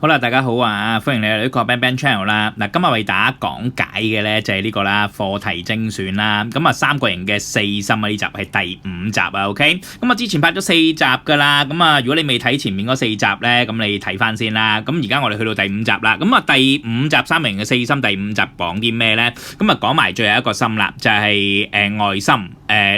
好啦，大家好啊！歡迎你嚟呢個 Bang Bang Channel 啦。嗱，今日為大家講解嘅咧就係呢個啦，課題精選啦。咁啊，三角形嘅四心啊，呢集係第5集啊。OK，咁啊之前拍咗4集噶啦。咁啊，如果你未睇前面嗰4集咧，咁你睇翻先啦。咁而家我哋去到第5集啦。咁啊，第5集三角形嘅四心，第5集講啲咩咧？咁啊，講埋最後一個心啦，就係外心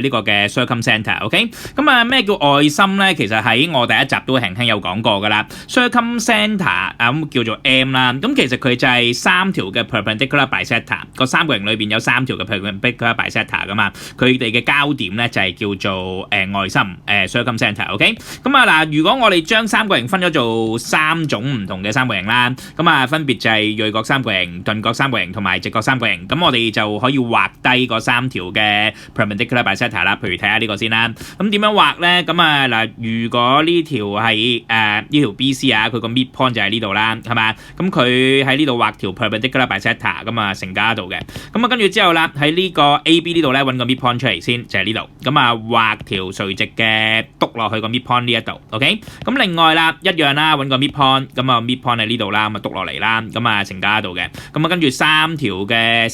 呢個嘅 circumcenter。OK，咁啊咩叫外心咧？其實喺我第一集都輕輕有講過噶啦。circumcenter咁叫做 M 啦，咁其實佢就係3條嘅 perpendicular bisector， 個三角形裏邊有3條嘅 perpendicular bisector 噶嘛，佢哋嘅交點咧就係叫做外心circumcenter。OK， 咁啊嗱，如果我哋將三角形分咗做3種唔同嘅三角形啦，咁啊分別就係銳角三角形、鈍角三角形同埋直角三角形，咁我哋就可以畫低嗰3條嘅 perpendicular bisector 啦。譬如睇下呢個先啦，咁點樣畫咧？咁啊嗱，如果呢條係呢條 BC 啊，佢個 midpoint 就係呢度啦，係嘛？咁佢喺呢度畫條 perpendicular bisector 咁啊，成家度嘅。咁啊，跟住之後啦，喺呢個 AB 呢度咧揾個 midpoint 出嚟先，就係呢度。咁啊，畫條垂直嘅篤落去個 midpoint 呢一度。OK，咁另外啦，一樣啦，揾個 midpoint，咁啊 midpoint 喺呢度啦，咁啊篤落嚟啦，咁啊成家度嘅。咁啊，跟住3條嘅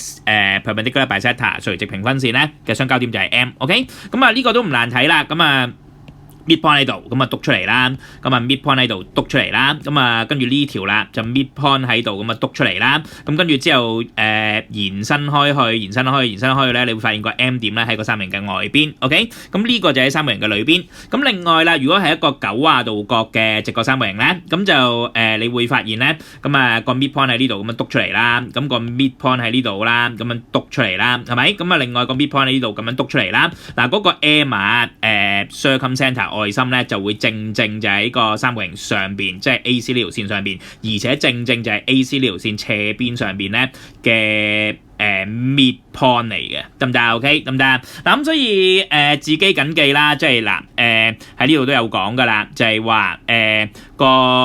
perpendicular bisector 垂直平分線咧嘅相交點就係 M。OK，咁啊呢個都唔難睇啦。咁啊midpoint 喺度，咁啊篤出嚟啦，咁啊 midpoint 喺度篤出嚟啦，咁啊跟住呢條啦就 midpoint 喺度，咁啊篤出嚟啦，咁跟住之後延伸開去，延伸開去咧，你會發現個 M 點咧喺個三角形嘅外邊 ，OK， 咁呢個就喺三角形嘅裏邊。咁另外啦，如果係一個90度角嘅直角三角形咧，咁就你會發現咧，咁啊個 midpoint 喺呢度咁樣篤出嚟啦，咁個 midpoint 喺呢度啦，咁樣篤出嚟啦，係咪？咁啊另外個 midpoint 喺呢度咁樣篤出嚟啦。嗱嗰個 M 啊circumcenter 外心咧就會正就喺個三角形上邊，即係 AC 呢條線上邊，而且正就係 AC 呢條線斜邊上邊咧嘅midpoint 嚟嘅，得唔得？OK， 得唔得？嗱咁所以自己緊記啦，即係嗱喺呢度都有講噶啦，就係話個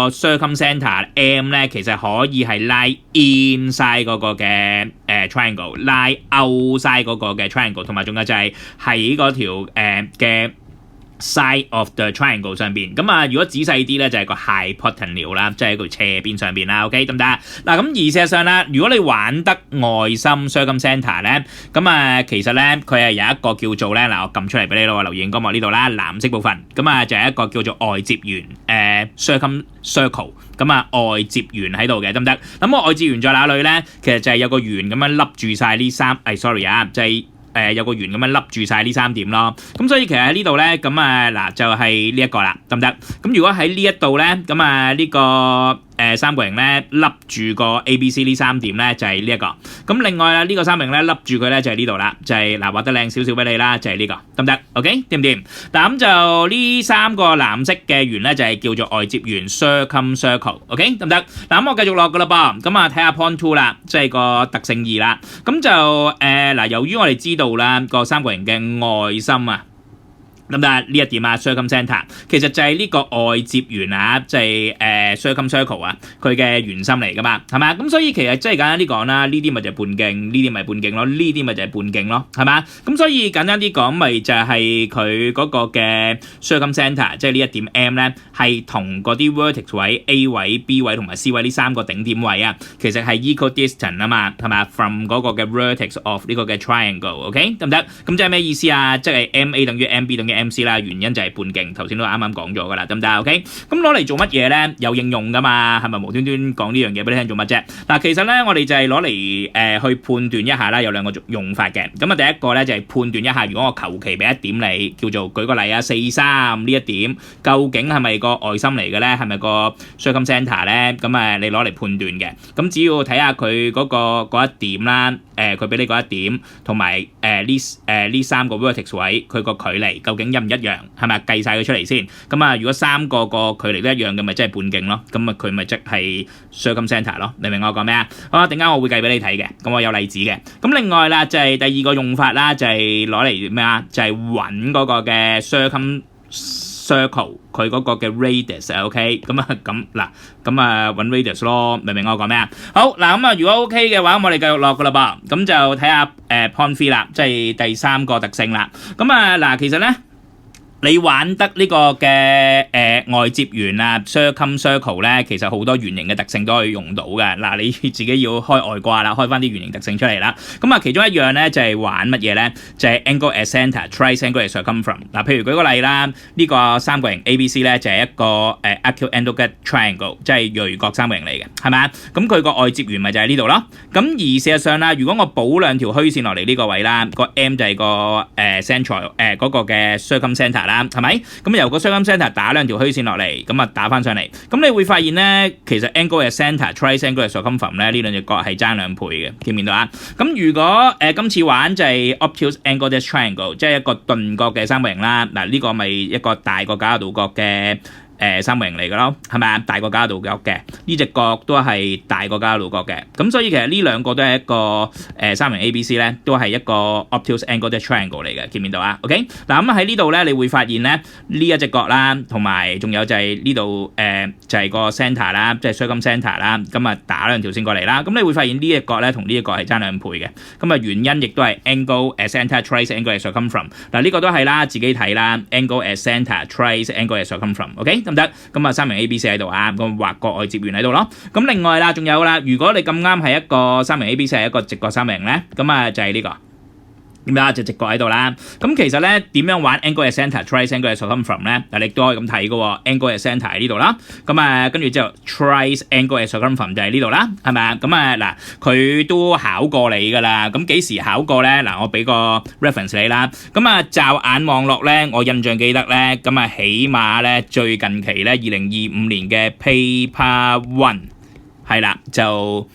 circumcenter M 咧其實可以係拉 inside 嗰個嘅triangle， 拉 outside 嗰個嘅 triangle， 同埋仲有就係喺嗰條嘅side of the triangle 上邊，咁啊如果仔細啲咧就係個 hypotenuse 啦，即係個斜邊上邊啦 ，OK 得唔得？嗱咁而事實上啦，如果你玩得外心 circumcenter 咧，咁啊其實咧佢係有一個叫做咧，嗱我撳出嚟俾你咯，留言光幕呢度啦，藍色部分，咁啊就係一個叫做外接圓circle，咁啊外接圓喺度嘅，得唔得？咁個外接圓在哪裏咧？其實就係有個圓咁樣笠住晒呢sorry 啊，就係有個圓咁樣笠住晒呢3點咯，咁所以其實喺呢度咧，咁啊嗱就係呢一個啦，得唔得？咁如果喺呢一度咧，咁啊呢個三角形咧笠住個 ABC 呢3點咧就係呢一個，咁另外啦呢個三角形咧笠住佢咧就係呢度啦，就係嗱畫得靚少少俾你啦，就係呢個，得唔得 ？OK， 掂唔掂？嗱咁就呢3個藍色嘅圓咧就係叫做外接圓 circumcircle，OK， 得唔得？嗱咁我繼續落噶啦噃，咁啊睇下 point 2啦，即係個特性2啦，咁就嗱由於我哋知道啦個三角形嘅外心啊。咁呢一點啊 circumcenter 其實就係呢個外接圓啊，即係circumcircle 啊，佢嘅圓心嚟噶嘛，係嘛？咁所以其實即係簡單啲講啦，呢啲咪就係半徑，呢啲咪半徑咯，呢啲咪就係半徑咯，係嘛？咁所以簡單啲講，咪就係佢嗰個嘅 circumcenter，即係呢一點 M 咧，係同嗰啲 vertex 位 A 位、B 位同埋 C 位呢3個頂點位啊，其實係 equidistant 啊嘛，係嘛 ？From 嗰個嘅 vertex of 呢個嘅 triangle，OK 得唔得？咁即係咩意思啊？即係 MA 等於 MB 等於MC 啦，原因就係半徑，頭先都啱啱講咗噶啦，得唔得 ？OK， 咁攞嚟做乜嘢咧？有應用噶嘛？係咪無端端講呢樣嘢俾你聽做乜啫？嗱，其實咧我哋就係攞嚟去判斷一下啦，有2個用法嘅。咁啊，第一個咧就係判斷一下，如果我求其俾一點你，叫做舉個例啊，4、3呢一點，究竟係咪個外心嚟嘅咧？係咪個 circumcenter 咧？咁啊，你攞嚟判斷嘅。咁只要睇下佢嗰一點啦，佢俾你嗰一點，同埋呢3個 vertex 位佢個距離究竟一唔一樣，係咪計晒佢出嚟先？咁啊，如果3個距離都一樣嘅，咪即係半徑咯。咁啊，佢咪即係 circumcenter 咯。明唔明我講咩啊？好啊，陣間我會計俾你睇嘅。咁我有例子嘅。咁另外啦，就係第2個用法啦，就係攞嚟咩啊？就係揾嗰個嘅 circle 佢嗰個嘅 radius，OK， 咁啊咁嗱，咁啊揾 radius 咯。明唔明我講咩啊？好嗱，咁啊如果 OK 嘅話，我哋繼續落噶啦噃。咁就睇下point 3啦，即係第3個特性啦。咁啊嗱，其實咧。你玩得呢個嘅外接圓啊 circle 咧，其實好多圓形嘅特性都可以用到嘅。嗱，你自己要開外掛啦，開翻啲圓形特性出嚟啦。咁啊，其中一樣咧就係玩乜嘢咧？就係 angle at centre trace angle at circumference。嗱，譬如舉個例啦，呢個三角形 ABC 咧就係一個acute angle triangle， 即係銳角三角形嚟嘅，係咪啊？咁佢個外接圓咪就係呢度咯。咁而事實上啦，如果我補兩條虛線落嚟呢個位啦，個 M 就係個central 嗰個嘅 circumcenter 啦，係咪？咁由個 circumcenter 打兩條虛線落嚟，咁啊打翻上嚟，咁你會發現咧，其實 angle at centre trace angle at circumference 咧呢兩隻角係爭2倍嘅，見唔見到啊？咁如果今次玩就係 obtuse angle triangle， 即係一個鈍角嘅三角形啦。嗱，呢個咪一個大過角度角嘅三角形嚟嘅咯，係咪啊？大過角度角嘅呢隻角都係大過角度角嘅，咁所以其實呢兩個都係一個三角形 ABC 咧，都係一個 obtuse angle triangle 嚟嘅，見唔見到啊 ？OK， 嗱咁喺呢度咧，你會發現咧呢一隻角啦，同埋仲有就係呢度就係個 centre 啦，即係 circumcenter 啦，咁啊打兩條線過嚟啦，咁你會發現呢隻角咧同呢隻角係爭2倍嘅，咁啊原因亦都係 angle at centre trace angle at circumference。嗱呢個都係啦，自己睇啦 ，angle at centre trace angle at circumference。OK。得咁啊，三角形 ABC 喺度啊，咁畫個外接圓喺度咯。咁另外啦，仲有啦，如果你咁啱係一個三角形 ABC 係一個直角三角形咧，咁啊就係呢個點解隻直角喺度啦？咁其實咧點樣玩 angle at centre trace angle at circumference 咧？嗱，你都可以咁睇嘅喎 ，angle at centre 喺呢度啦。咁啊，跟住之後 trace angle at circumference 就係呢度啦，係咪啊？咁啊嗱，佢都考過你㗎啦。咁幾時考過咧？嗱，我俾個 reference 你啦。咁啊，驟眼望落咧，我印象記得咧，咁啊，起碼咧最近期咧2025年嘅 paper 1係啦，就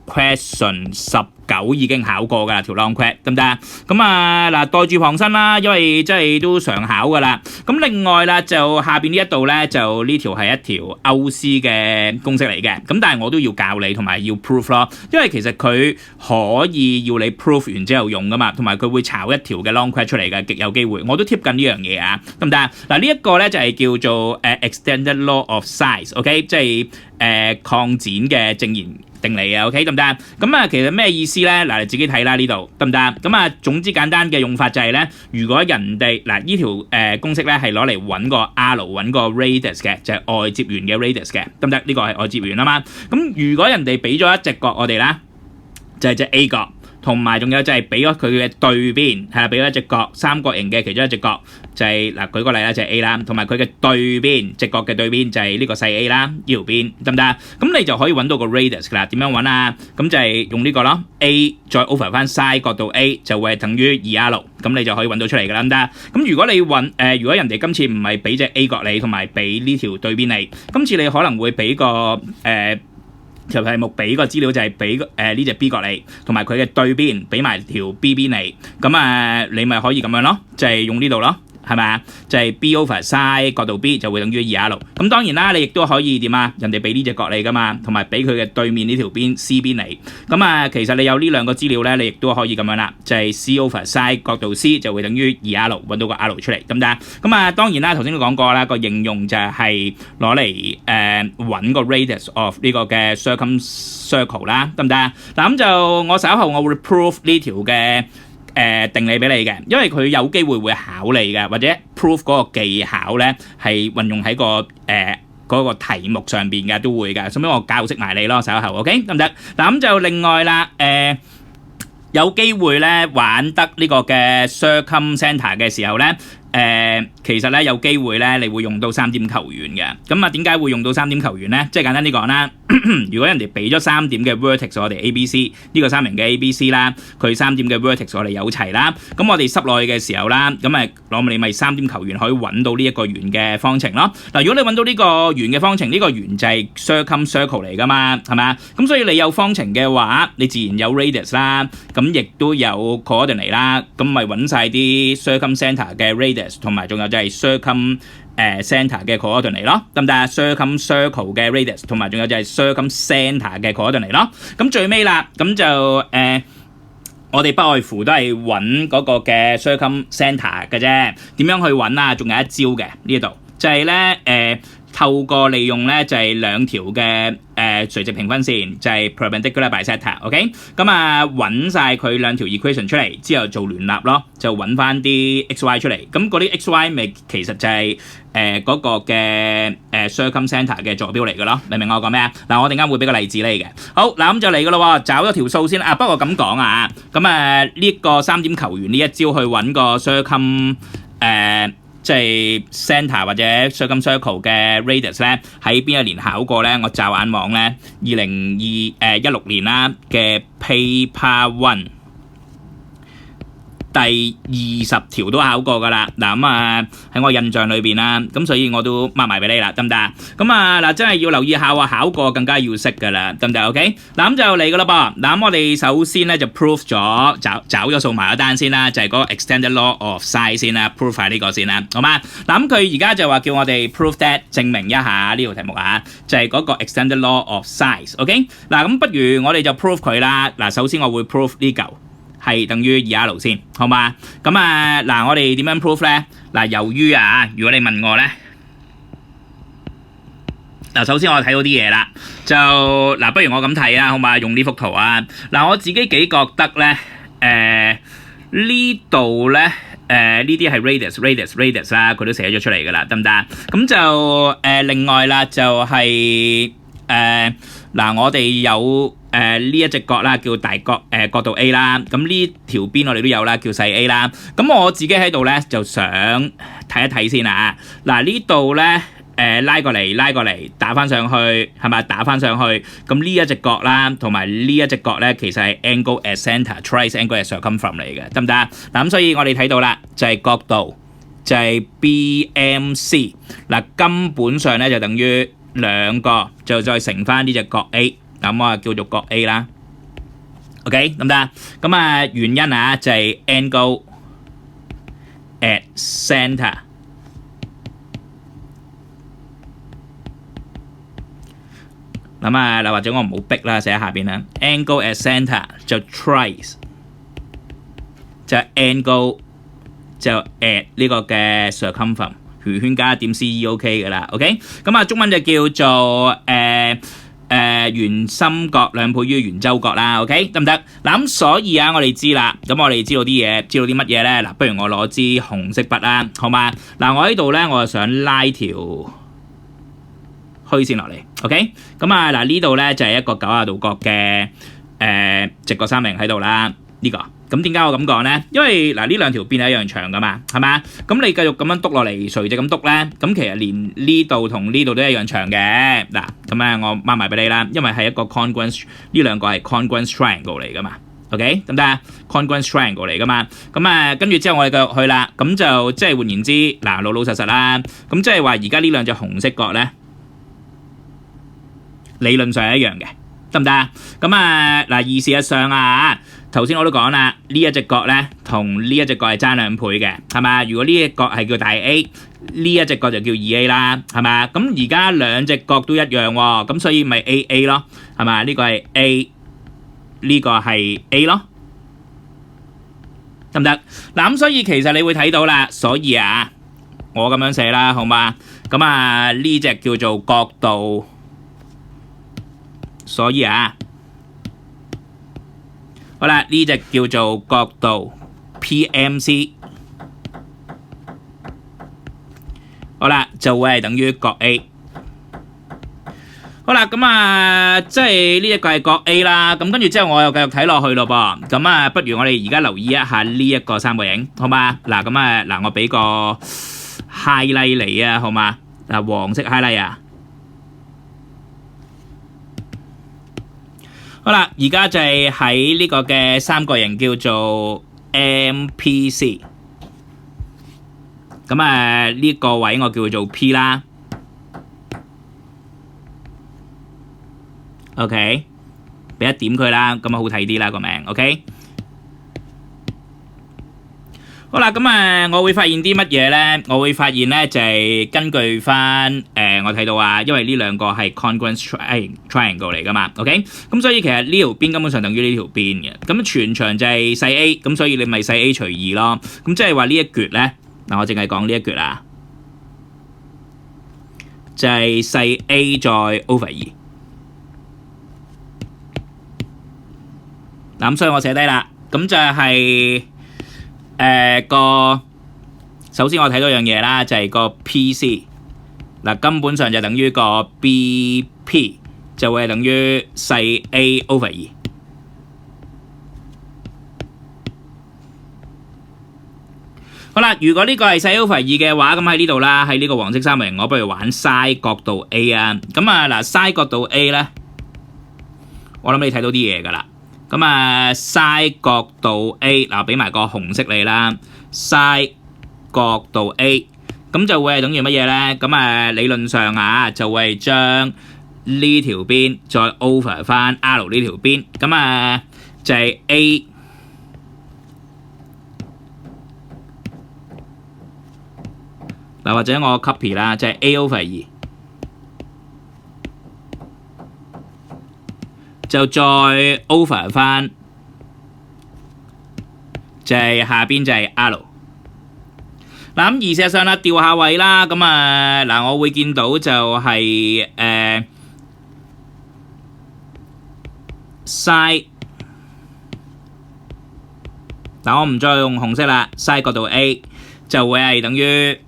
question 19已經考過㗎啦，條 long quest 得唔得啊？咁啊嗱，袋住旁身啦，因為真係都常考㗎啦。咁另外啦，就下邊呢一度咧，就呢條係一條歐斯嘅公式嚟嘅。咁但係我都要教你同埋要 proof 咯，因為其實佢可以要你 proof 完之後用㗎嘛，同埋佢會炒一條嘅 long quest 出嚟嘅，極有機會。我都貼緊呢樣嘢啊，得唔得啊？嗱，呢一個咧就係叫做extended law of size，OK， 即係擴展嘅正弦定理啊 ，OK 得唔得啊？咁啊，其實咩意思咧？嗱，你自己睇啦，呢度得唔得啊？咁啊，總之簡單嘅用法就係咧，如果人哋嗱呢條公式咧係攞嚟揾個 R 揾個 radius 嘅，就係外接圓嘅 radius 嘅，得唔得？呢個係外接圓啊嘛。咁如果人哋俾咗一隻角我哋啦，就係隻 A 角。同埋仲有就係俾咗佢嘅對邊，係啦，俾咗一隻角三角形嘅其中一隻角，就係嗱舉個例啦，就係 A 啦，同埋佢嘅對邊直角嘅對邊就係呢個細 A 啦，呢條邊得唔得啊？咁你就可以揾到個 radius 噶啦。點樣揾啊？咁就係用呢個咯 ，A 再 over 翻 side 角度 A 就會係等於2R，咁你就可以揾到出嚟噶啦，得唔得？咁如果你揾如果人哋今次唔係俾隻 A 角你，同埋俾呢條對邊你，今次你可能會俾個條題目俾個資料就係俾呢隻 B 角你，同埋佢嘅對邊俾埋條 B 邊你，咁啊你咪可以咁樣咯，就係用呢度咯。係咪啊？就係 B over side 角度 B 就會等於2R。咁當然啦，你亦都可以點啊？人哋俾呢隻角你噶嘛，同埋俾佢嘅對面呢條邊 C 邊你。咁啊，其實你有呢兩個資料咧，你亦都可以咁樣啦，就係 C over side 角度 C 就會等於2R，揾到個 R 出嚟，得唔得？咁啊，當然啦，頭先都講過啦，個應用就係攞嚟揾個 radius of 呢個嘅 circle 啦，得唔得？嗱咁就我稍後我會 prove 呢條嘅定理俾你嘅，因為佢有機會會考你嘅，或者 proof 嗰個技巧咧係運用喺個嗰個題目上邊嘅都會嘅，所以我教識埋你咯，稍後 OK 得唔得？嗱咁就另外啦，有機會咧玩得呢個嘅 circumcenter 嘅時候咧。其實咧有機會咧，你會用到3點球員嘅。咁啊，點解會用到3點球員咧？即係簡單啲講啦，如果人哋俾咗3點嘅 vertex 我哋 ABC 呢個三名嘅 ABC 啦，佢3點嘅 vertex 我哋有齊啦，咁我哋塞落去嘅時候啦，咁啊攞你咪3點球員可以揾到呢一個圓嘅方程咯。嗱，如果你揾到呢個圓嘅方程，呢個圓就係 circle 嚟噶嘛，係咪？咁所以你有方程嘅話，你自然有 radius 啦，咁亦都有 coordinate 啦，咁咪揾晒啲 circumcenter 嘅 radius。同埋仲有就係 circumcenter 嘅 coordinate 咯，得唔得啊 ？circle 嘅 radius， 同埋仲有就係 circumcenter 嘅 coordinate 咯。咁最尾啦，咁就我哋不外乎都係揾嗰個嘅 circumcenter 嘅啫。點樣去揾啊？仲有一招嘅呢度，就係咧透過利用咧就係兩條嘅垂直平分線，就係 perpendicular bisector，OK？ 咁啊揾晒佢兩條 equation 出嚟之後做聯立咯，就揾翻啲 xy 出嚟。咁嗰啲 xy 咪其實就係嗰個嘅circumcenter 嘅坐標嚟嘅咯，明唔明我講咩啊？嗱，我陣間會俾個例子你嘅。好，嗱咁就嚟嘅咯喎，找咗條數先啊。不過咁講啊，咁呢個3點球員呢一招去揾個 circum 即係 centre 或者 circle 嘅 radius 咧，喺邊一年考過咧？我驟眼望咧，2016年啦嘅 paper 1。第20條都考過㗎啦，嗱咁喺我印象裏邊啦，咁所以我都mark埋俾你啦，得唔得？咁嗱真係要留意下喎，考過更加要識㗎啦，得唔得 ？OK， 嗱咁就嚟㗎啦噃，嗱咁我哋首先咧就 prove 咗找咗數埋一單先啦，就係嗰個 extended law of size 先啦 ，prove 下呢個先啦，好嘛？嗱咁佢而家就話叫我哋 prove that 證明一下呢條題目啊，就係嗰個 extended law of size，OK？ 嗱咁不如我哋就 prove 佢啦，嗱首先我會 prove 呢嚿。係等於 2R 先，好嘛？咁嗱，我哋點樣 prove 咧？嗱，由於如果你問我咧，嗱，首先我睇到啲嘢啦，就不如我咁睇啊，好嘛？用呢幅圖啊，嗱，我自己幾覺得咧，呢度咧，呢啲係 radius 啦，佢都寫咗出嚟噶啦，得唔得？咁就另外啦，就係我哋有。呢一隻角啦，叫大角角度 A 啦，咁呢條邊我哋都有啦，叫細 A 啦。咁我自己喺度咧就想睇一睇先啊。嗱呢度咧拉過嚟，打翻上去係咪？打翻上去。咁呢一隻角啦，同埋呢一隻角咧，其實係 angle at centre twice angle at circumference 嚟嘅，得唔得？嗱咁所以我哋睇到啦，就係角度就係 BMC。嗱根本上咧就等於兩個，就再乘翻呢隻角 A。咁我叫做角 A 啦 ，OK 得唔得？咁原因就係 angle at centre。咁嗱或者我唔好逼啦，寫喺下邊啦。angle at centre 就 twice 就 angle 就 at 呢個嘅 circumference 圓圈加點 CE OK 噶啦 ，OK。咁中文就叫做圓心角兩倍於圓周角啦 ，OK 得唔得？嗱咁所以我哋知啦，咁我哋知道啲嘢，知道啲乜嘢咧？嗱，不如我攞支紅色筆啦，好嘛？嗱，我喺度咧，我就想拉條虛線落嚟 ，OK？ 咁嗱呢度咧就係一個90度角嘅直角三角形喺度啦，呢個。咁點解我咁講咧？因為嗱呢兩條邊係一樣長噶嘛，係嘛？咁你繼續咁樣篤落嚟，垂直咁篤咧，咁其實連呢度同呢度都一樣長嘅。嗱，咁我mark埋俾你啦，因為係一個 congruent， 呢兩個係 congruent triangle 嚟噶嘛。OK， 得唔得啊 ？congruent triangle 嚟噶嘛。咁跟住之後我哋繼續去啦。咁就即係換言之，嗱老老實實啦。咁即係話而家呢兩隻紅色角咧，理論上係一樣嘅，得唔得啊？咁嗱而事實上頭先我都講啦，呢一隻角咧同呢一隻角係爭2倍嘅，係嘛？如果呢隻角係叫大 A， 呢一隻角就叫2A 啦，係嘛？咁而家兩隻角都一樣喎，咁所以咪 AA 咯，係嘛？呢個係 A， 呢個係 A 咯，得唔得？嗱咁所以其實你會睇到啦，所以我咁樣寫啦，好嘛？咁呢隻叫做角度，所以好啦，呢隻叫做角度 PMC， 好啦，就會係等於角 A。好啦，咁即係呢一個係角 A 啦，咁跟住之後我又繼續睇落去咯噃，咁不如我哋而家留意一下呢一個三角形，好嘛？嗱，咁我俾個 highlight 你啊，好嘛？嗱，黃色 highlight 好啦，而家就係喺呢個嘅三角形叫做 MPC， 咁呢個位我叫佢做 P 啦 ，OK， 俾一點佢啦，咁好睇啲啦個名 ，OK。好啦，咁我會發現啲乜嘢咧？我會發現咧就係根據翻我睇到因為呢兩個係 congruent triangle 嚟噶嘛 ，OK？ 咁所以其實呢條邊根本上等於呢條邊嘅，咁全長就係細 A， 咁所以你咪細 A 除2咯，咁即係話呢一橛咧，嗱我淨係講呢一橛就係細 a 再 over 2。嗱咁所以我寫低啦，咁就係首先我睇到樣嘢啦，就係個 PC 嗱根本上就等於個 BP 就會係等於細 a over 2。好啦，如果呢個係細 over 2嘅話，咁喺呢度啦，喺呢個黃色三角形，我不如玩 side 角度 A 啊。咁啊嗱 side 角度 A 咧，我諗你睇到啲嘢㗎啦。咁啊 side 角度 A 嗱，俾埋個紅色你啦 ，side 角度 A， 咁就會係等於乜嘢咧？咁啊理論上啊，就會係將呢條邊再 over 翻 R 呢條邊，咁啊就係 A。嗱，或者我 copy 啦，就係 a over 2，就再 over 翻，就係下邊就係 R。嗱咁而事實上啦，調下位啦，咁啊嗱，我會見到就係side，嗱我唔再用紅色啦 ，side 角度 A。就會係等於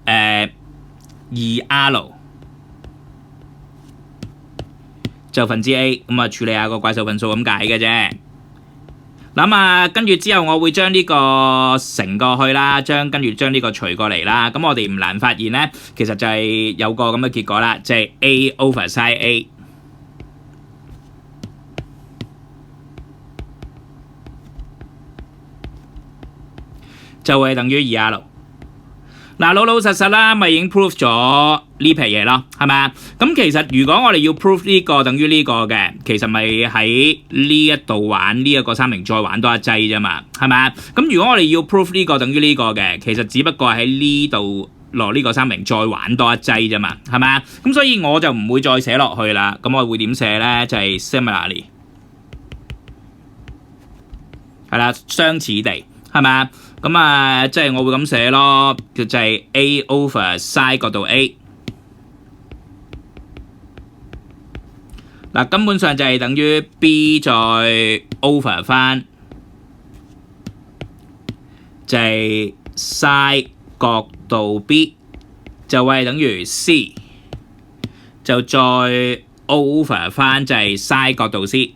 2R 就分之 A， 咁啊處理下個怪獸分數咁解嘅啫。咁啊跟住之後我會將呢個乘過去啦，跟住將呢個除過嚟啦。咁我哋唔難發現咧，其實就係有個咁嘅結果啦，即係 A over side A。就會等於2R。嗱老老實實啦，咪已經 prove 咗呢批嘢咯，係咪啊？咁其實如果我哋要 prove 呢個等於呢個嘅，其實咪喺呢一度玩呢一個三明再玩多一劑啫嘛，係咪啊？咁如果我哋要 prove 呢個等於呢個嘅，其實只不過喺呢度落呢個三明再玩多一劑啫嘛，係咪啊？咁所以我就唔會再寫落去啦。咁我會點寫咧？就係 similarly， 係啦，相似地，係咪啊？咁啊，即係我會咁寫咯，就係 A over side 角度 A。嗱，根本上就係等於 B 再 over 翻，就係 side 角度 B， 就會係等於 C， 就再 over 翻就係 side 角度 C。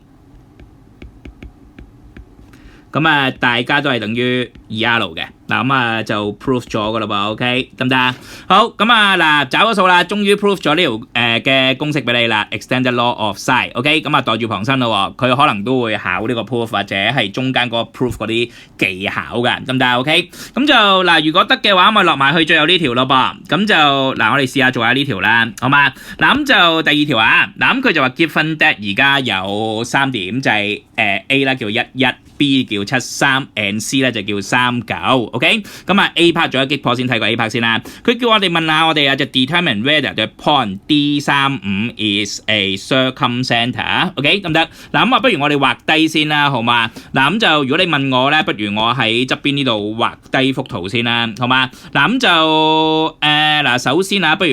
咁啊，大家都係等於2R嘅，嗱咁啊就 prove 咗噶啦噃 ，OK 得唔得啊？好，咁啊嗱，找咗數啦，終於 prove 咗呢條嘅公式俾你啦 ，extended law of side，OK， 咁啊袋住旁身咯，佢可能都會考呢個 proof 或者係中間嗰個 proof 嗰啲技巧噶，得唔得啊 ？OK， 咁就嗱，如果得嘅話，咪落埋去最後呢條咯噃，咁就嗱，我哋試下做下呢條啦，好嘛？嗱咁就第二條啊，嗱咁佢就話 given that 而家有3點，就係A 啦叫11。B 叫73 and C 咧就叫39 ，OK， 咁啊 A part 做咗擊破先睇個 A part 先啦。佢叫我哋問下我哋啊，就 determine whether the point D35 is a circumcenter，OK 得唔得？嗱咁啊，不如我哋畫低先啦，好嘛？嗱咁就如果你問我咧，不如我喺側邊呢度畫低幅圖先啦，好嘛？嗱咁就嗱首先啊，不如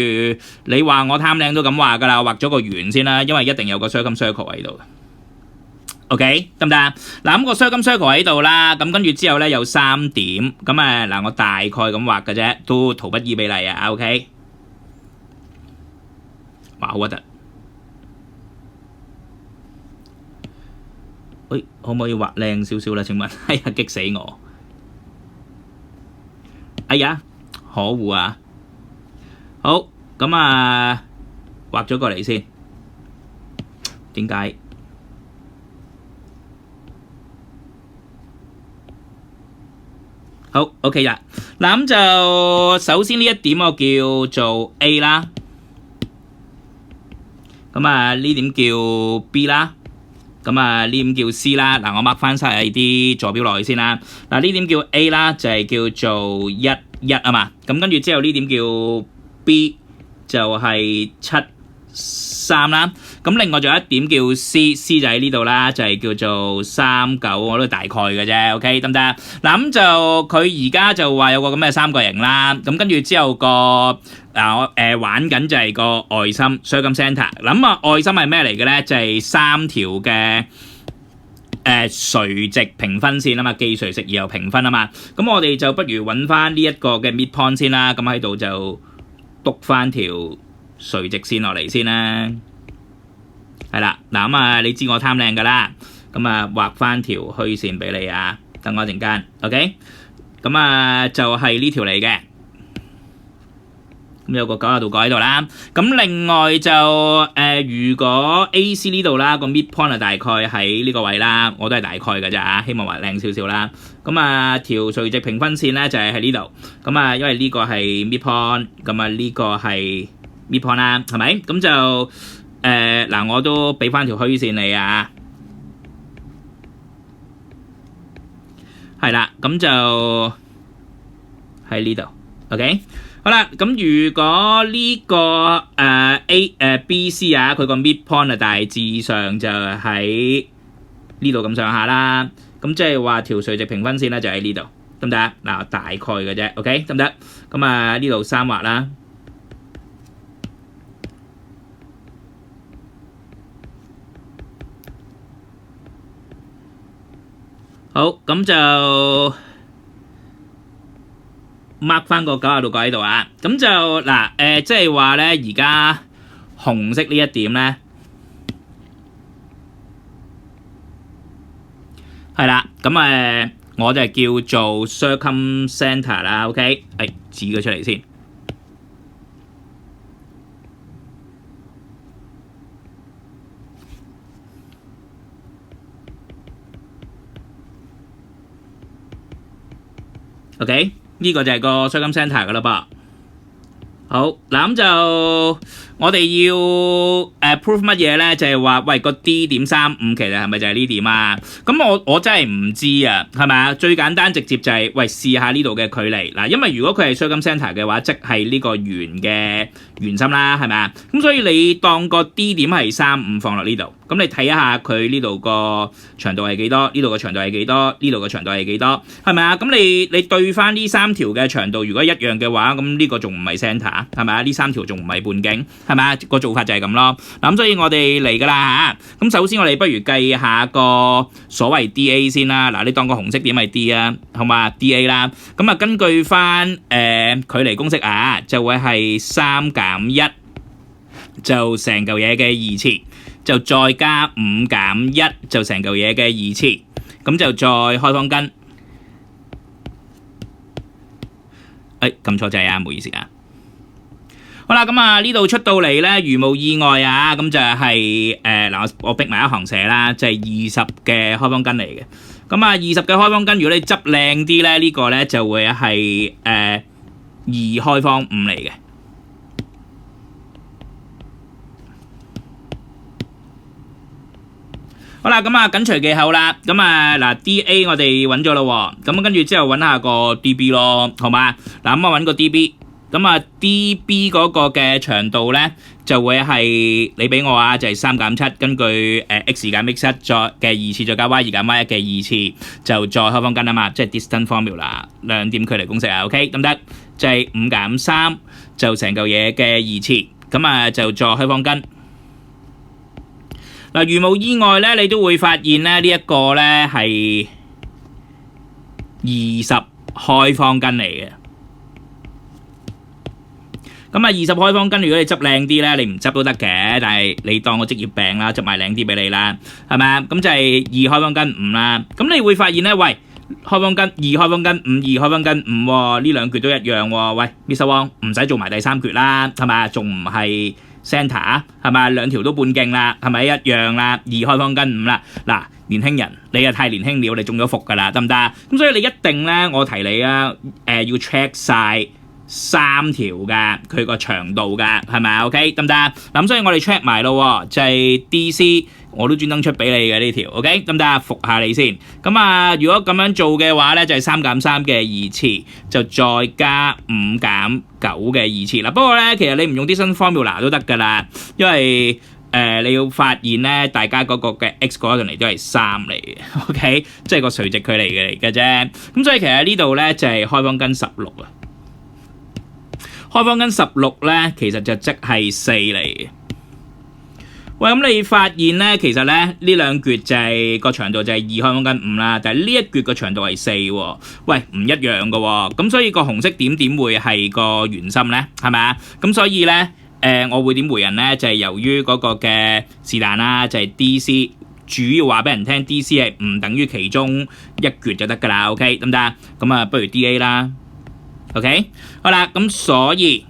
你話我貪靚都咁話噶啦，我畫咗個圓先啦，因為一定有個 circle 喺度。OK 得唔得啊？嗱咁個 circle 喺度啦，咁跟住之後咧有3點，咁啊嗱我大概咁畫嘅啫，都圖不以比例啊 ，OK， 哇好核突，喂可唔可以畫靚少少啦？請問，哎呀激死我，哎呀可惡啊！好咁啊畫咗過嚟先，點解？好 OK 啦，嗱咁就首先呢一點我叫做 A 啦，咁啊呢點叫 B 啦，咁啊呢點叫 C 啦，嗱我 mark 翻晒啲坐標落去先啦，嗱呢點叫 A 啦，就係叫做11啊嘛，咁跟住之後呢點叫 B 就係7 3啦。咁另外仲有一點叫 C 就喺呢度啦，就係叫做39，我都大概嘅啫 ，OK 得唔得？嗱咁就佢而家就話有個咁嘅三角形啦，咁跟住之後個玩緊就係個外心 circumcenter。咁外心係咩嚟嘅咧？就係3條嘅垂直平分線啊嘛，既垂直而又平分啊嘛。咁我哋就不如揾翻呢一個嘅 midpoint 先啦。咁喺度就篤翻條垂直線落嚟先啦。係啦，嗱咁你知我貪靚噶啦，咁畫翻條虛線俾你啊，等我一陣間 ，OK？ 咁就係呢條嚟嘅，咁有個90度角喺度啦。咁另外就如果 AC 呢度啦，個 midpoint 大概喺呢個位啦，我都係大概嘅咋，希望畫靚少少啦。咁條垂直平分線咧就係喺呢度，咁因為呢個係 midpoint， 咁呢個係 midpoint 啦，係咪？咁就嗱，我都俾翻條虛線你啊，係啦，咁就喺呢度 ，OK， 好啦，咁如果呢個BC 啊，佢個 midpoint 大致上就喺呢度咁上下啦，咁即係話條垂直平分線咧就喺呢度，得唔得？嗱，大概嘅啫 ，OK， 得唔得？咁呢度3畫啦。好，咁就 mark 翻個90度角喺度啊。咁就嗱，即係話咧，而家紅色呢一點咧，係啦。咁我就叫做 circumcenter 啦。OK， 指佢出嚟先。OK， 呢個就係個 circumcenter 噶啦噃。好，嗱咁就我哋要prove 乜嘢咧？就係話，喂，個 D.35 其實係咪就係呢點啊？咁我真係唔知啊，係咪啊？最簡單直接就係，喂，試下呢度嘅距離嗱，因為如果佢係 circumcenter 嘅話，即係呢個圓嘅圓心啦，係咪啊？咁所以你當個 D 點係35放落呢度，咁你睇一下佢呢度個長度係幾多？呢度個長度係幾多？呢度個長度係幾多？係咪啊？咁你對翻呢3條嘅長度，如果一樣嘅話，咁呢個仲唔係 center？係咪啊？呢3條仲唔係半徑？係咪啊？個做法就係咁咯。嗱咁所以我哋嚟噶啦嚇。咁首先我哋不如計下個所謂 DA 先啦。嗱，你當個紅色點係 D 啊，好嘛 DA 啦。咁根據翻距離公式啊，就會係3減1，就成嚿嘢嘅2次，就再加5減1，就成嚿嘢嘅2次，咁就再開方根。撳錯掣啊，唔好意思啊。好啦，咁呢度出到嚟咧，如無意外啊，咁就係嗱，我逼埋一行寫啦，就係20嘅開方根嚟嘅。咁20嘅開方根，如果你執靚啲咧，呢個咧就會係2開方5嚟嘅。好啦，咁緊隨其後啦，咁嗱 DA 我哋揾咗咯，咁跟住之後揾下個 DB 咯，好嘛？嗱，咁揾個 DB。咁DB 嗰個嘅長度咧就會係你俾我啊，就係3減7，根據x 減 x 再嘅2次，再加 y 減 y 1嘅2次，就再開方根啊嘛，即係 distance formula 兩點距離公式啊 ，OK 得唔得？就係5減3，就成嚿嘢嘅2次，咁就再開方根。嗱，如無意外咧，你都會發現咧呢一個咧係20開方根嚟嘅。咁20開方根，如果你執靚啲咧，你唔執都得嘅，但係你當個職業病啦，執埋靚啲俾你啦，係咪啊？咁就係2開方根5啦。咁你會發現咧，喂，開方根2開方根5 2開方根5喎，呢兩橛都一樣喎。喂 Mr. Wong 唔使做埋第3橛啦，係咪啊？仲唔係 centre 啊？係咪啊？兩條都半徑啦，係咪一樣啦？2開方根5啦。嗱，年輕人，你又太年輕了，你中咗伏㗎啦，得唔得？咁所以你一定咧，我提你啊，要 check 晒3條嘅佢個長度嘅，係咪啊 ？OK 得唔得？咁所以我哋 check 埋咯，就係 DC 我都專登出俾你嘅呢條 ，OK？ 咁大家復下你先。咁啊，如果咁樣做嘅話咧，就係3減3嘅二次，就再加5減9嘅二次啦。不過咧，其實你唔用啲新 formula 都得㗎啦，因為你要發現咧，大家嗰個嘅 x coordinate 都係3嚟嘅 ，OK？ 即係個垂直距離嚟嘅啫。咁所以其實呢度咧就係開方根16啊。開方根16咧，其實就即係4嚟嘅。喂，咁你發現咧，其實咧呢兩橛就係個長度就係2開方根5啦，但係呢一橛個長度係4喎。喂，唔一樣嘅喎。咁所以個紅色點會係個圓心咧？係咪啊？咁所以咧。我會點回人咧？就係由於嗰個嘅是但啦，就係 DC 主要話俾人聽 ，DC 係唔等於其中一橛就得㗎啦。OK，得唔得？咁啊，不如 DA 啦。OK， 好啦，咁所以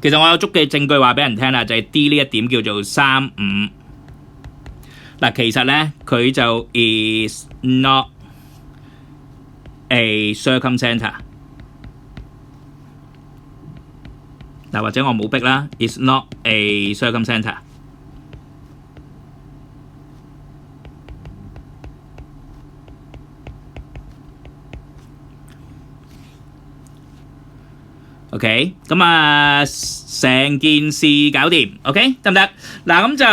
其實我有足嘅證據話俾人聽啦，就係 D 呢一點叫做35。嗱，其實咧佢就 is not a circumcenter。嗱，或者我冇逼啦 ，is not a circumcenter。OK， 咁啊，成件事搞掂 ，OK 得唔得？嗱，咁就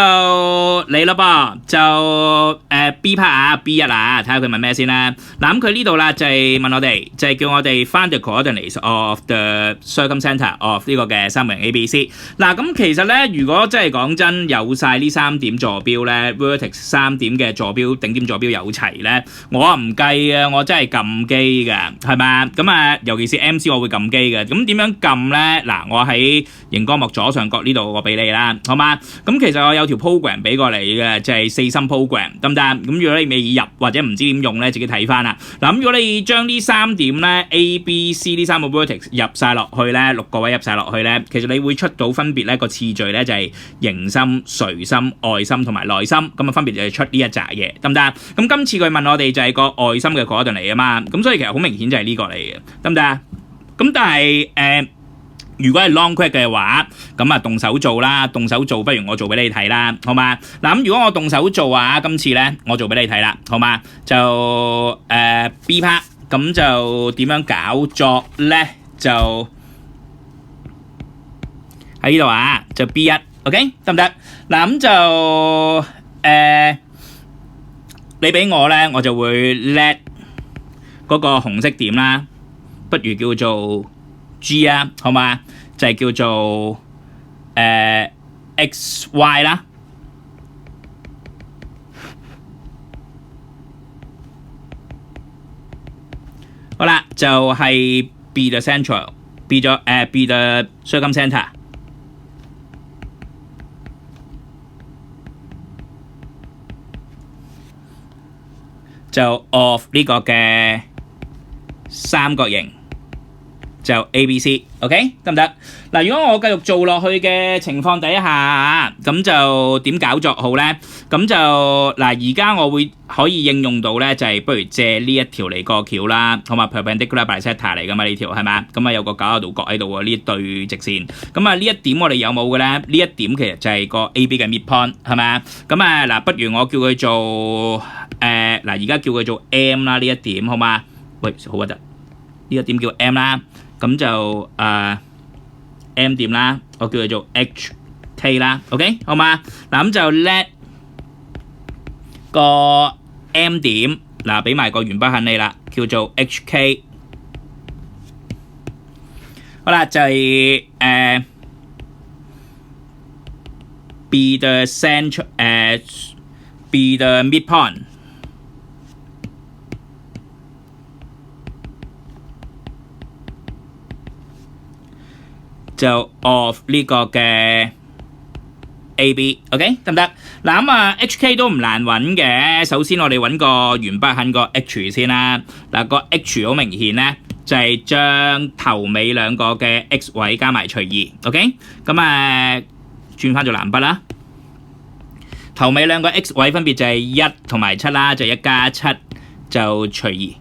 嚟啦噃，就B part 啊 B1啊，睇下佢問咩先啦。嗱，咁佢呢度啦就係問我哋，就係叫我哋 find the coordinates of the circumcenter of 呢個嘅三角形 ABC。嗱，咁其實咧，如果真係講真有晒呢3點坐標咧 ，vertex 3點嘅坐標頂點坐標有齊咧，我啊唔計啊，我真係撳機㗎，係咪？咁啊，尤其是 MC 我會撳機嘅，咁點樣撳咧？嗱，我喺熒光幕左上角呢度我俾你啦，好嘛？咁其實我有條 program 俾過你嘅，就係4心 program，得唔得？咁如果你未入或者唔知點用咧，自己睇翻啦。嗱，咁如果你將呢3點咧 A、B、C 呢3個 vertex 入晒落去咧，6個位入晒落去咧，其實你會出到分別咧個次序咧就係形心、垂心、外心同埋內心，咁啊分別就係出呢一紮嘢，得唔得？咁今次佢問我哋就係個外心嘅 coordinate 嚟啊嘛，咁所以其實好明顯就係呢個嚟嘅，得唔得？咁但係如果係 long quest 嘅話，咁啊動手做啦，動手做不如我做俾你睇啦，好嘛？嗱，咁如果我動手做啊，今次咧我做俾你睇啦，好嘛？就B part， 咁就點樣搞作咧？就喺呢度啊，就 B1，OK 得唔得？嗱，咁就你俾我咧，我就會 let 嗰個紅色點啦，不如叫做G 啊，好嘛？就係叫做XY 啦。好啦，就係 be the central，be 咗be the circumcenter。就 of 呢個嘅三角形。就 ABC，OK 得唔得？嗱，如果我繼續做落去嘅情況底下，咁就點搞作好咧？咁就嗱，而家我會可以應用到咧，就係不如借呢一條嚟過橋啦，好嘛 ？perpendicular bisector 嚟噶嘛呢條係咪？咁啊有個90度角喺度喎，呢一對直線。咁啊呢一點我哋有冇嘅咧？呢一點其實就係個 AB 嘅 midpoint 係咪啊？咁啊嗱，不如我叫佢做嗱，而家叫佢做 M 啦呢一點，好嘛？喂，好核突，呢一點叫 M 啦。咁就M 點啦，我叫佢做 HK 啦 ，OK 好嘛？嗱咁就 let 個 M 點嗱，俾埋個鉛筆痕你啦，叫做 HK。好啦，就係be the central be the midpoint。就 of 呢個嘅 AB，OK 得唔得？嗱咁啊 HK 都唔難揾嘅。首先我哋揾個鉛筆痕個 H 先啦。嗱個 H 好明顯咧，就係將頭尾兩個嘅 X 位加埋除2 ，OK？ 咁轉翻做藍筆啦。頭尾兩個 X 位分別就係1同埋7啦，就1加7就除2。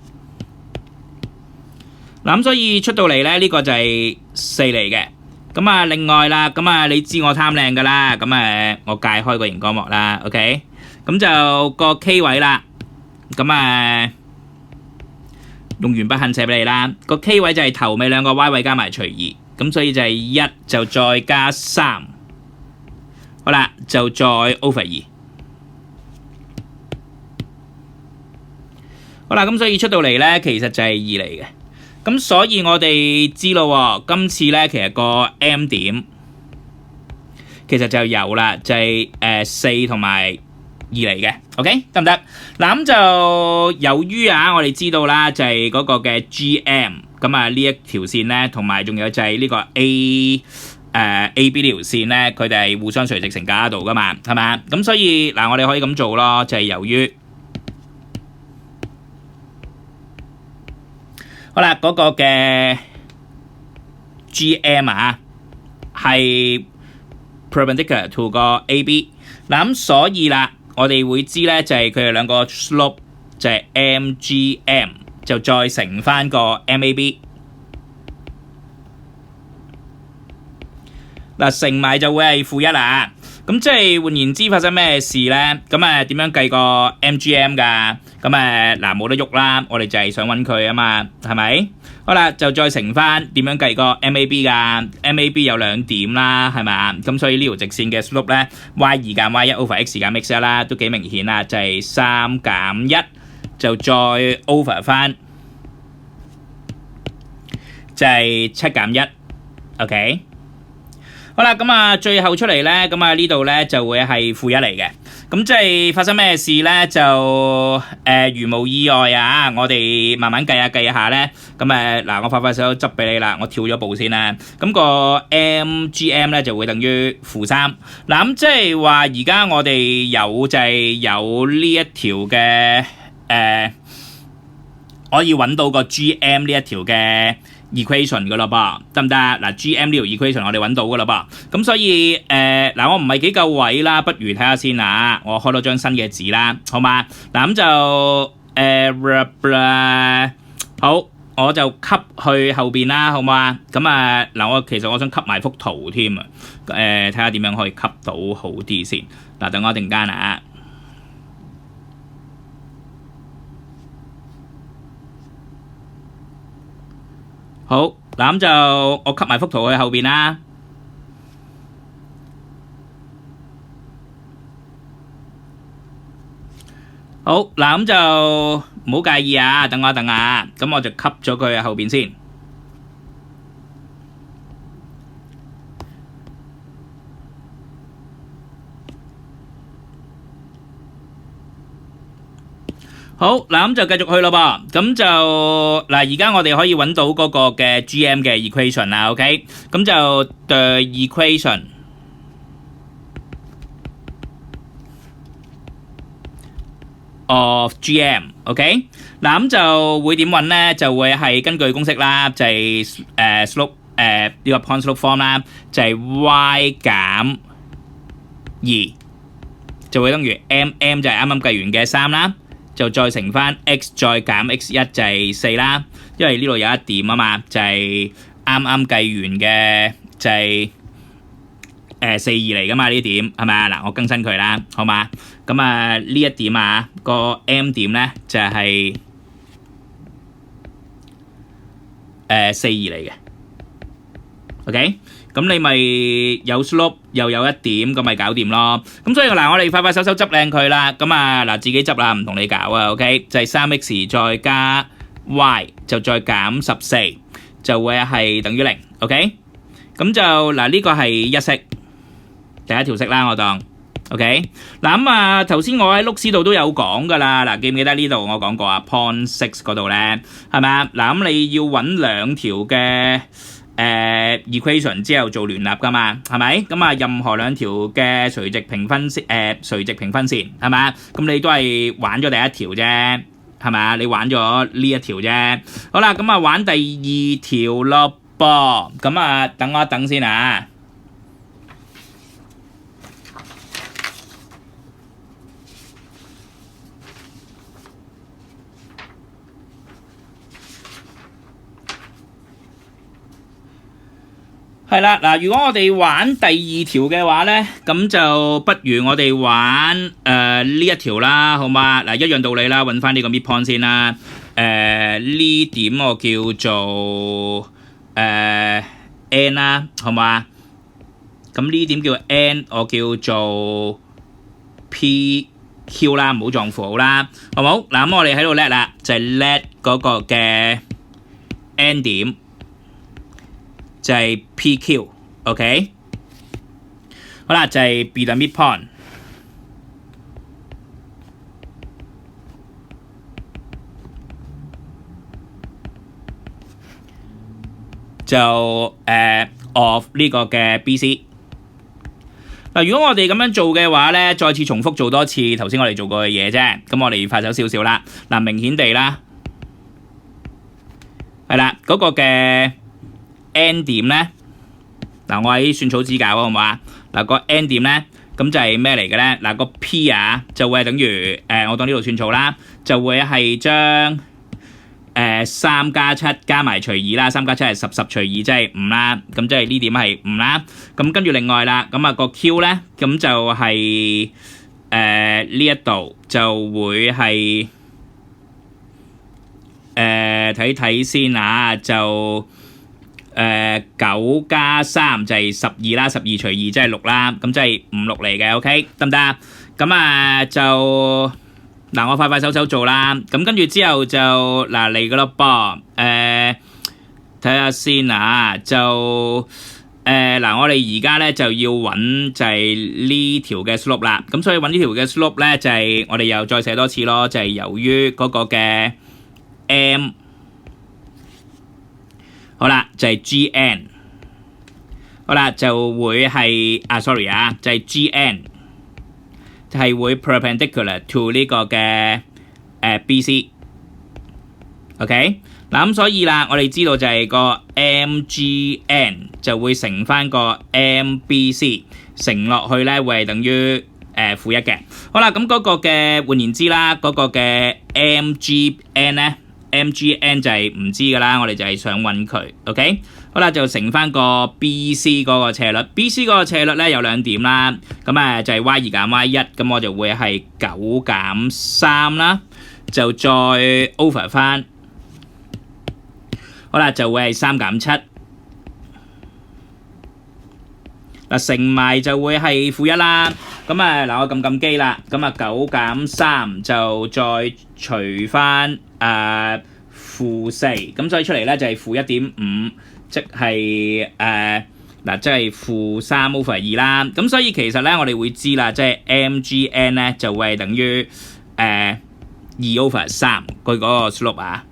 嗱咁所以出到嚟咧，呢個就係4嚟嘅。咁啊，另外啦，咁啊，你知我貪靚噶啦，咁我界開個熒光幕啦，OK，咁就個 K 位啦，咁用鉛筆痕寫俾你啦，個 K 位就係頭尾兩個 Y 位加埋除2，咁所以就係1就再加3，好啦，就再 over 2，好啦，咁所以出到嚟呢，其實就係2嚟嘅。咁所以我哋知咯喎，今次咧其實個 M 點其實就有啦，就係4同埋2嚟嘅 ，OK 得唔得？嗱咁就由於我哋知道啦，就係嗰個嘅 GM 咁呢一條線咧，同埋仲有就係呢個 AB 呢條線咧，佢哋係互相垂直成架度噶嘛，係咪啊？咁所以嗱，我哋可以咁做咯，就係由於好啦，嗰個嘅 GM係 perpendicular to 個 AB， 嗱咁所以啦，我哋會知咧就係佢哋兩個 slope 就係 MGM 就再乘翻個 MAB， 嗱乘埋就會係-1啦。咁即係換言之發生咩事咧？咁點樣計個 MGM 㗎？咁嗱冇得喐啦，我哋就係想揾佢啊嘛，係咪？好啦，就再乘翻點樣計個 MAB 㗎 ？MAB 有2點啦，係咪？咁所以呢條直線嘅 slope 咧 ，y2 減 y1 over x 減 x1 啦，都幾明顯啦，就係3減1就再 over 翻，就係7減1 ，OK。好啦，咁最後出嚟咧，咁呢度咧就會係-1嚟嘅。咁即係發生咩事咧？就如無意外我哋慢慢計下咧。咁嗱，我快手執俾你啦，我跳咗步先啦。咁個 MGM 咧就會等於-3。嗱，咁即係話而家我哋有就係有呢一條嘅可以揾到個 GM 呢一條嘅equation 噶啦噃，得唔得？嗱 ，GM 呢條 equation 我哋揾到噶啦噃，咁所以嗱我唔係幾夠位啦，不如睇下先我開多張新嘅紙啦，好嘛？嗱咁就好，我就吸去後邊啦，好嘛？咁嗱其實我想吸埋幅圖添睇下點樣可以吸到好啲先。嗱，等我一陣間好，嗱咁就我吸埋幅圖去後邊啦。好，嗱咁就唔好介意等我一等咁我就吸咗佢去後邊先。好，嗱咁就繼續去咯噃，咁就嗱而家我哋可以揾到嗰個嘅 GM 嘅 equation 啦 ，OK， 咁就 the equation of GM，OK， 嗱咁就會點揾咧？就會係根據公式啦，就係slope 呢個 point slope form 啦，就係 y 減2就會等於 mm 就係啱啱計完嘅3啦。就再乘翻 x 再減 x1就係4啦，因為呢度有1點嘛，就係啱啱計完嘅就係4、2嚟噶嘛，呢點係咪嗱，我更新佢啦，好嘛？咁呢一點個 M 點咧就係4、2嚟嘅 ，OK。咁你咪有 slope 又有1點，咁咪搞掂咯。咁所以嗱，我哋快手執靚佢啦。咁嗱，自己執啦，唔同你搞OK，就係3x 再加 y 就再減14，就會係等於0 ，OK。咁就嗱呢個係一式，第一條式啦，我當 OK。嗱咁頭先我喺碌絲度都有講噶啦。嗱，記唔記得呢度我講過point 6嗰度咧，係咪嗱，咁你要揾2條嘅equation 之後做聯立噶嘛，係咪？咁任何2條嘅垂直平分線，係咪？咁你都係玩咗第一條啫，係咪？你玩咗呢一條啫。好啦，咁玩第2條咯噃。咁等我一等先係啦，嗱，如果我哋玩第二條嘅話咧，咁就不如我哋玩呢一條啦，好嘛？嗱，一樣道理啦，揾翻呢個 midpoint 先啦。呢點我叫做n 啦，好嘛？咁呢點叫 n， 我叫做 PQ 啦，唔好撞符號啦，好冇？嗱，咁我哋喺度叻啦，就係叻嗰個嘅 n 點。就係 PQ，OK，好啦，就係 be the midpoint， 就of 呢個嘅 BC。嗱，如果我哋咁樣做嘅話咧，再次重複做多次頭先我哋做過嘅嘢啫，咁我哋快手少少啦。嗱，明顯地啦，係啦，嗰個嘅N 點咧，嗱，我喺算草紙教好唔好啊？嗱，個 N 點咧，咁就係咩嚟嘅咧？嗱，個 P 啊，就會係等於我當呢度算草啦，就會係將3加7加埋除2啦，3加7係10，10除2即係5啦，咁即係呢點係5啦。咁跟住另外啦，咁啊個 Q 咧，咁就係呢一度就會係睇睇先啊，就9加3就係12啦，12除2即係6啦，咁即係5、6嚟嘅 ，OK 得唔得啊？咁啊就嗱，我快快手手做啦，咁跟住之後就嗱嚟噶咯噃，睇下先啊，就嗱我哋而家咧就要揾就係呢條嘅 slope 啦，咁所以揾呢條嘅 slope 咧就係我哋又再寫多次咯，就係由於嗰個嘅 M。好啦，就係 GN， 好啦，就會係sorry 啊，就係 GN， 就係會 perpendicular to 呢個嘅BC，OK， 嗱咁所以啦，我哋知道就係個 MGN 就會乘翻個 MBC， 乘落去咧會係等於負1嘅。好啦，咁嗰個嘅換言之啦，嗰個嘅 MGN 咧。MGN 就係唔知噶啦，我哋就係想揾佢 ，OK， 好啦，就乘翻個 BC 嗰個斜率 ，BC 嗰個斜率咧有2點啦，咁就係 Y2 減 Y1， 咁我就會係9減3啦，就再 over 翻，好啦，就會係3減7，嗱乘埋就會係負1啦，咁嗱我撳機啦，咁9減3就再除翻。負4，咁所以出嚟咧就係負1.5，即係即係負3 over 2啦。咁所以其實咧我哋會知啦，即係 MGN 咧就會係等於2 over 3佢嗰個 slope 啊。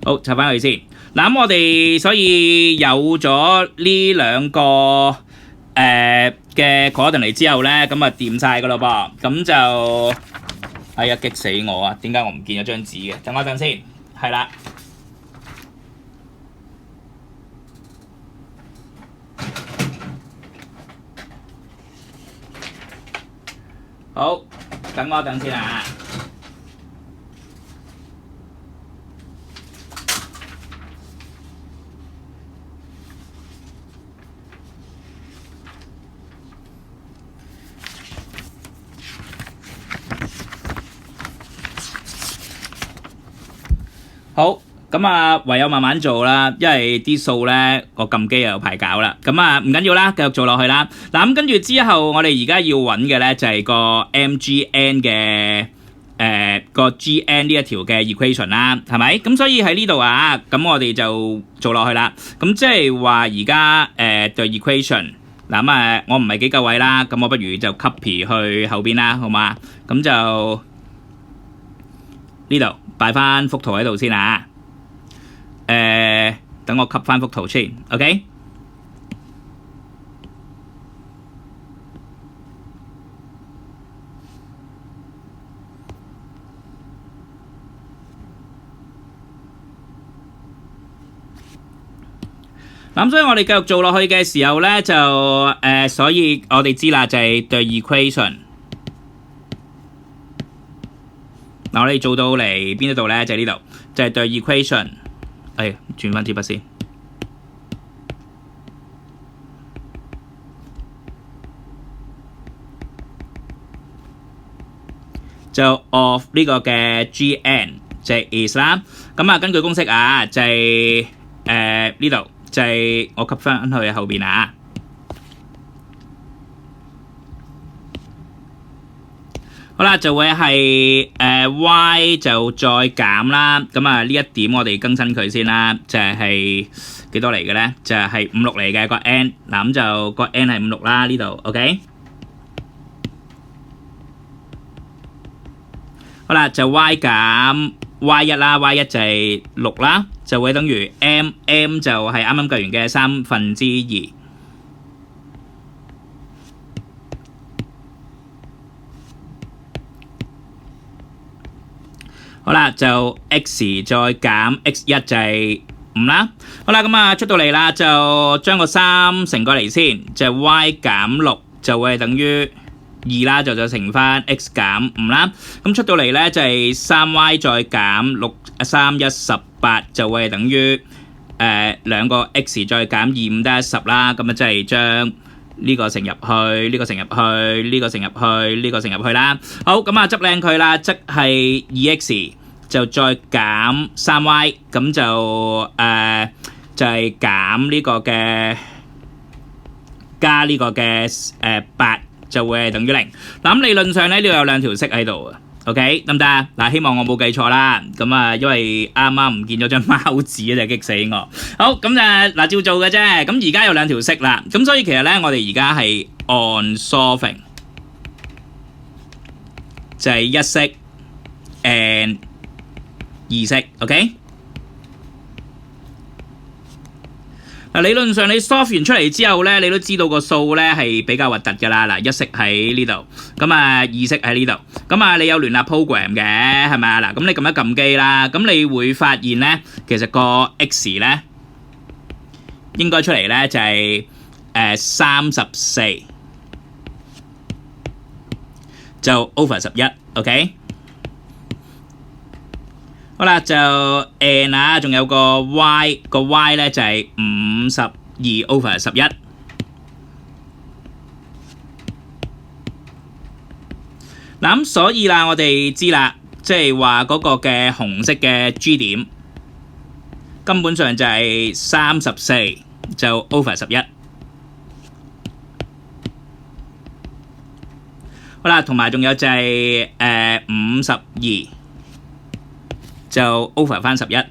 好，插翻去先。嗱咁我哋所以有咗呢兩個嘅 coordinate 之後咧，咁啊掂晒噶咯噃，咁就哎呀激死我啊！點解我唔見咗張紙嘅？等我一陣先，係啦，好，等我一陣先啊。好，咁唯有慢慢做啦，因為啲數咧我撳機又有排搞啦。咁唔緊要啦，繼續做落去啦。嗱咁跟住之後，我哋而家要揾嘅咧就係個 MGN 嘅個 GN 呢一條嘅 equation 啦，係咪？咁所以喺呢度啊，咁我哋就做落去啦。咁即係話而家the equation 嗱咁我唔係幾夠位啦，咁我不如就 copy 去後邊啦，好嘛？咁就呢度。擺翻幅圖喺度先啊！等我吸翻幅圖先 ，OK？ 咁所以我哋繼續做落去嘅時候咧，就所以我哋知啦，就係對 equation。嗱，我哋做到嚟邊一度咧？就係呢度，就係 the equation。轉翻支筆先。就 of 呢個嘅 Gn 就係 is 啦。咁啊，根據公式啊，就係呢度就係我吸翻去後邊啊。好啦，就會係y 就再減啦。咁啊，呢一點我哋更新佢先啦。就係幾多嚟嘅咧？就係56嚟嘅個 n。嗱，咁就個 n 係56啦，呢度 OK。好啦，就 y 減 y1啦 ，y1就係6啦，就會等於 m 就係啱啱計完嘅2/3。好啦，就 x 再減 x1就係5啦。好啦，咁啊出到嚟啦，就將個3乘過嚟先，就 y 減6就會等於2啦，就再乘翻 x 減5啦。咁出到嚟咧就係3y 再減6，3×1=18就會等於兩個 x 再減2，5得10啦。咁啊即係將呢個乘入去，呢個乘入去，呢個乘入去，呢個乘入去啦。好，咁啊執靚佢啦，即係 2x 就再減3y，咁就係減呢個嘅加呢個嘅8。就會係等於0。嗱，咁理論上咧呢度有兩條式喺度啊 ，OK 得唔得啊？嗱，希望我冇計錯啦。咁啊，因為啱啱唔見咗張貓紙啊，就激死我。好，咁就嗱照做嘅啫。咁而家有兩條式啦，咁所以其實咧我哋而家係 on solving， 就係一式 and 二式 ，OK。理論上你 solve 完出嚟之後咧，你都知道個數咧係比較核突㗎啦。嗱，一式喺呢度，咁啊二式喺呢度，咁啊你有聯立 program 嘅係咪啊？嗱，咁你撳一撳機啦，咁你會發現咧，其實個 x 咧應該出嚟咧就係34，就 over 11，OK。好啦，就 and 啊，仲有個 y， 個 y 咧就係52 over 11。嗱，咁所以啦，我哋知啦，即係話嗰個嘅紅色嘅 G 點根本上就係34，就 over 11。好啦，同埋仲有就係52。就 over 翻11。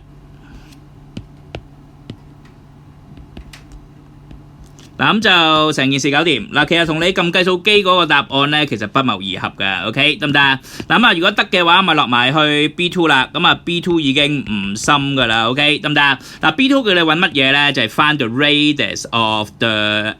嗱，咁就成件事搞掂。嗱，其實同你撳計數機嗰個答案咧，其實不謀而合嘅 ，OK 得唔得啊？嗱，如果得嘅話，咪落埋去 B2 啦。咁啊 B2 已經唔深噶啦 ，OK 得唔得啊？嗱 B2 叫你揾乜嘢咧？就係翻 the radius of the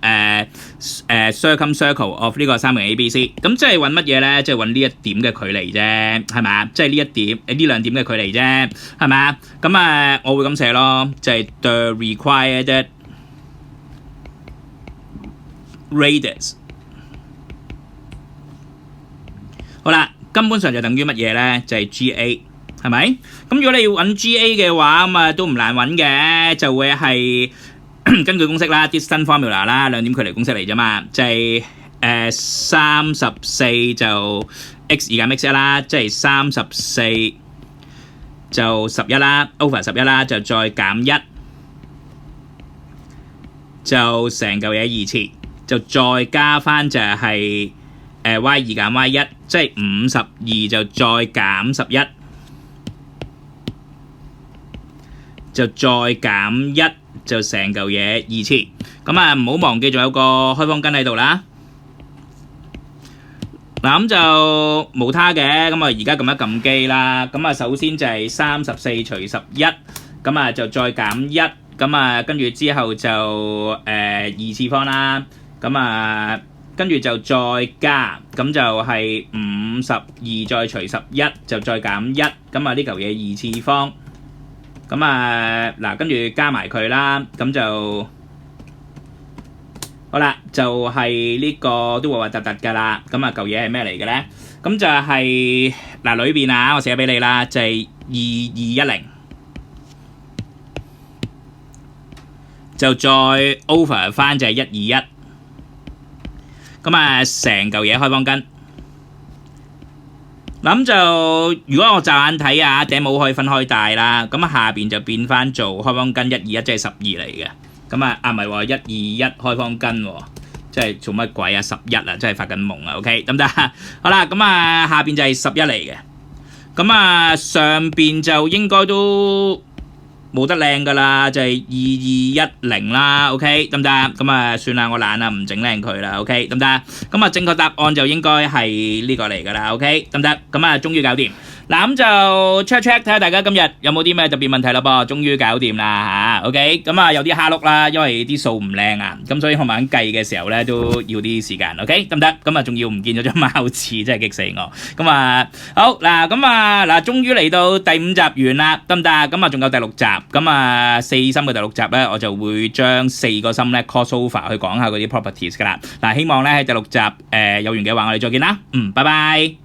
circumcircle of 呢個三角形 ABC。咁即係揾乜嘢咧？即係揾呢一點嘅距離啫，係咪啊？即係呢一點呢兩點嘅距離啫，係咪啊？咁我會咁寫咯，就係 the required radius。好啦，根本上就等於乜嘢咧？就係 GA， 係咪？咁如果你要揾 GA 嘅話，咁都唔難揾嘅，就會係根據公式啦 ，distance formula 啦，兩點距離公式嚟啫嘛，就係34就 x 減 x1啦，即係34就11啦 ，over 11啦，就再減1，就成嚿嘢二次。就再加翻就係y2減y1，即係52就再減11，就再減1，就成嚿嘢二次。咁唔好忘記仲有個開方根喺度啦。嗱，咁就無他嘅，咁而家撳一撳機啦。咁首先就係34除11，咁就再減1，咁跟住之後就二次方啦。咁跟住就再加，咁就係52再除11，就再減1，咁呢嚿嘢二次方，咁嗱跟住加埋佢啦，咁就好啦，就係呢個都核核突突㗎啦。咁啊，嚿嘢係咩嚟嘅咧？咁就係嗱裏邊啊，我寫俾你啦，就係2210，就再 over 翻就係121。咁啊，成嚿嘢開方根。咁就如果我驟眼睇啊，頂帽可以分開戴啦。咁啊，下邊就變翻做開方根121，即係12嚟嘅。咁啊，唔係喎，121開方根喎，即係做乜鬼啊？11啊，真係發緊夢啊！OK，得唔得？好啦，咁啊，下邊就係11嚟嘅。咁啊，上邊就應該都冇得靚噶啦，就係2210啦，OK，得唔得？咁啊，算啦，我懶啦，唔整靚佢啦，OK，得唔得？咁啊，正確答案就應該係呢個嚟噶啦，OK，得唔得？咁啊，終於搞掂。嗱，咁就 check 睇下大家今日有冇啲咩特別問題啦噃，終於搞掂啦嚇，OK，咁啊有啲蝦碌啦，因為啲數唔靚啊，咁所以我慢慢計嘅時候咧都要啲時間，OK，得唔得？咁啊仲要唔見咗張貓紙，真係激死我。咁啊好嗱，咁啊嗱，終於嚟到第5集完啦，得唔得？咁啊仲有第6集，咁啊4心嘅第6集咧，我就會將4個心咧 cross over 去講下嗰啲 properties 噶啦。嗱，希望咧喺第6集有緣嘅話，我哋再見啦，拜拜。